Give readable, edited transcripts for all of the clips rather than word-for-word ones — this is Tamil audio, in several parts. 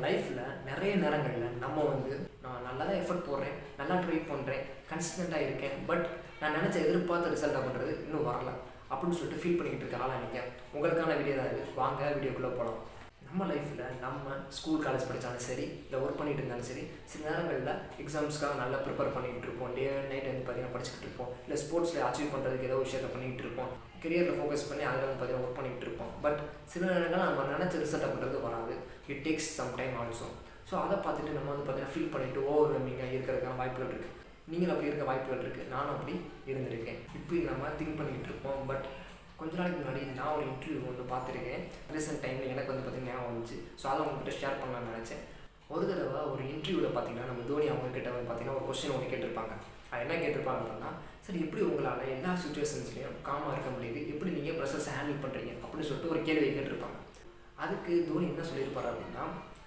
லைஃப்பில் நிறைய நேரங்களில் நம்ம நான் நல்லா தான் எஃபர்ட் போடுறேன், நல்லா ட்ரை பண்ணுறேன், கன்சிஸ்டண்ட்டாக இருக்கேன், பட் நான் நினச்ச எதிர்பார்த்த ரிசல்ட்டாக பண்ணுறது இன்னும் வரல அப்படின்னு சொல்லிட்டு ஃபீல் பண்ணிக்கிட்டு இருக்க ஆளாக நீங்கள் உங்களுக்கான வீடியோ தான் இது. வாங்க வீடியோக்குள்ளே போகலாம். நம்ம லைஃப்பில் நம்ம ஸ்கூல் காலேஜ் படித்தாலும் சரி, இல்லை ஒர்க் பண்ணிட்டு இருந்தாலும் சரி, சில நேரங்களில் எக்ஸாம்ஸ்க்காக நல்லா ப்ரிப்பேர் பண்ணிகிட்டு இருப்போம். டே நைட் பார்த்தீங்கன்னா படிச்சுக்கிட்டு இருப்போம். இல்லை ஸ்போர்ட்ஸில் அச்சீவ் பண்ணுறதுக்கு ஏதோ விஷயத்தை பண்ணிகிட்டு இருப்போம். கெரியரில் ஃபோக்கஸ் பண்ணி அதில் பார்த்தீங்கன்னா ஒர்க் பண்ணிகிட்டு இருப்போம். பட் சில நேரங்கள் நம்ம நினச்ச ரிசல்ட்டை பண்ணுறது வராது. It takes some time also. So அதை பார்த்துட்டு நம்ம பார்த்தீங்கன்னா ஃபீல் பண்ணிவிட்டு ஓவர்வெல்மிங்காக இருக்கிறதுக்கான வாய்ப்புகள் இருக்குது. நீங்களும் அப்படி இருக்க வாய்ப்புகள் இருக்குது. நானும் அப்படி இருந்திருக்கேன். இப்படி நம்ம திங்க் பண்ணிக்கிட்டு இருப்போம். பட் கொஞ்ச நாளைக்கு முன்னாடி நான் ஒரு இன்டர்வியூ பார்த்துருக்கேன். ரீசெண்ட் டைமில் எனக்கு பார்த்தீங்கன்னா ஞாபகம் வந்துச்சு. ஸோ அதை உங்கள்கிட்ட ஷேர் பண்ணலாம்னு நினச்சேன். ஒரு தடவை ஒரு இன்டர்வியூவில் பார்த்தீங்கன்னா நம்ம தோனி அவங்கக்கிட்ட பார்த்தீங்கன்னா ஒரு கொஸ்டின் ஒன்று கேட்டிருப்பாங்க. அது என்ன கேட்டிருப்பாங்க அப்படின்னா, சரி எப்படி உங்களால் எல்லா சுச்சுவேஷன்ஸ்லையும் காமாக இருக்க முடியுது, எப்படி நீங்கள் ப்ரெஷர்ஸை ஹேண்டில் பண்ணுறீங்க அப்படின்னு சொல்லிட்டு ஒரு கேள்வியை கேட்டிருப்பாங்க. அதுக்கு தோனி என்ன சொல்லியிருப்பார் அப்படின்னா,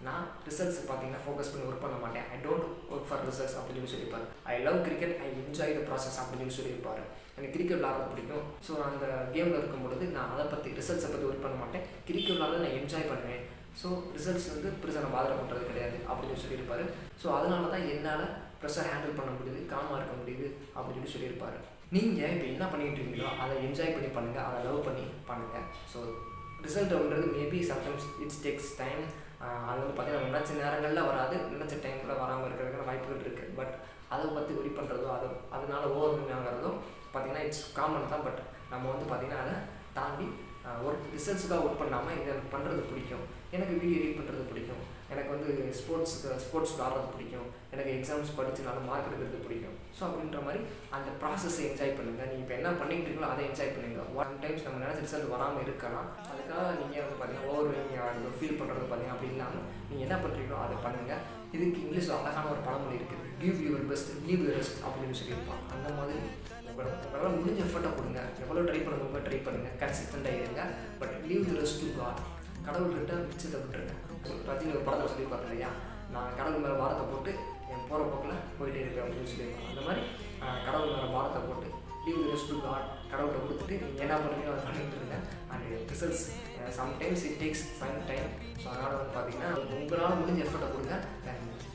நான் ரிசல்ட்ஸ் பார்த்தீங்கன்னா ஃபோக்கஸ் பண்ணி ஒர்க் பண்ண மாட்டேன், I don't work for results அப்படின்னு சொல்லியிருப்பார். I love cricket, I enjoy the process அப்படின்னு சொல்லியிருப்பார். எனக்கு கிரிக்கெட் விளாட்றது பிடிக்கும். ஸோ அந்த கேமில் இருக்கும்பொழுது நான் அதை பற்றி ரிசல்ட்ஸை பற்றி ஒர்க் பண்ண மாட்டேன், கிரிக்கெட் விளாட்றதை நான் என்ஜாய் பண்ணுவேன். ஸோ ரிசல்ட்ஸ் பெருசாக நான் பாதனை பண்ணுறது கிடையாது அப்படின்னு சொல்லியிருப்பார். ஸோ அதனால தான் என்னால் ப்ரெஷர் ஹேண்டில் பண்ண முடியுது, காமாக இருக்க முடியுது அப்படின்னு சொல்லியிருப்பார். நீங்கள் இப்போ என்ன பண்ணிகிட்டு இருக்கீங்களோ அதை என்ஜாய் பண்ணி பண்ணுங்கள், அதை லவ் பண்ணி பண்ணுங்கள். ஸோ ரிசல்ட் அப்படின்றது maybe sometimes it's takes time. அது பார்த்தீங்கன்னா நினச்ச நேரங்களில் வராது, நினச்ச டைமில் வராமல் இருக்கிறதுக்கான வாய்ப்புகள் இருக்குது. பட் அதை பற்றி ஒரி பண்ணுறதோ அதனால் ஓவர் ஆகிறதோ பார்த்தீங்கன்னா இட்ஸ் காமன் தான். பட் நம்ம பார்த்தீங்கன்னா அதை தாண்டி ஒர்க் ரிசல்ட்ஸுக்காக ஒர்க் பண்ணாமல் இதை எனக்கு பண்ணுறது பிடிக்கும், எனக்கு வீடியோ எடிட் பண்ணுறது பிடிக்கும், எனக்கு ஸ்போர்ட்ஸ் விளாட்றது பிடிக்கும், எனக்கு எக்ஸாம்ஸ் படித்து நல்ல மார்க் எடுக்கிறது பிடிக்கும். ஸோ அப்படின்ற மாதிரி அந்த ப்ராசஸை என்ஜாய் பண்ணுங்கள். நீங்கள் இப்போ என்ன பண்ணிக்கிட்டு இருக்கீங்களோ அதை என்ஜாய் பண்ணுங்கள். ஒன் டைம்ஸ் நம்ம நினச்ச ரிசல்ட் வராமல் இருக்கலாம். அதுக்காக நீங்கள் பார்த்தீங்கன்னா ஓவர் ஃபீல் பண்ணுறது பார்த்தீங்கன்னா அப்படி இல்லாமல் நீங்கள் என்ன பண்ணுறீங்களோ அதை பண்ணுங்கள். இதுக்கு இங்கிலீஷில் அழகான ஒரு பழமொழி இருக்குது, give your best leave the rest அப்படின்னு சொல்லியிருப்பாங்க. அந்த மாதிரி உங்களால் முடிஞ்ச எஃபர்ட்டை கொடுங்க, எவ்வளோ ட்ரை பண்ணுங்க ட்ரை பண்ணுங்கள், கன்சிஸ்டண்ட்டாக இருங்க. But leave the rest to God, கடவுள்கிட்ட மிச்சத்தை விட்டுருங்க. ரஜினி ஒரு படத்தில் சொல்லியிருப்பாங்க இல்லையா, நான் கடவுள் மேலே பாரத்தை போட்டு என் போகிற போக்கில் போயிட்டே இருப்பேன் அப்படின்னு சொல்லியிருப்பாங்க. அந்த மாதிரி கடவுள் மேலே பாரத்தை போட்டு leave the rest to God கடவுள்கிட்ட கொடுத்துட்டு நீங்கள் என்ன பண்ணுறீங்களோ அதை பண்ணிட்டு இருங்க. And results sometimes it takes some time. So அதனால் பார்த்தீங்கன்னா உங்களால் முடிஞ்ச எஃபர்ட்டை கொடுங்க,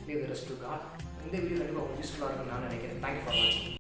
leave the rest to God. இந்த வீடியோ கண்டிப்பாக உங்களுக்கு யூஸ்ஃபுல்லாக இருக்குன்னு நான் நினைக்கிறேன். தேங்க்யூ ஃபார் வாட்சிங்.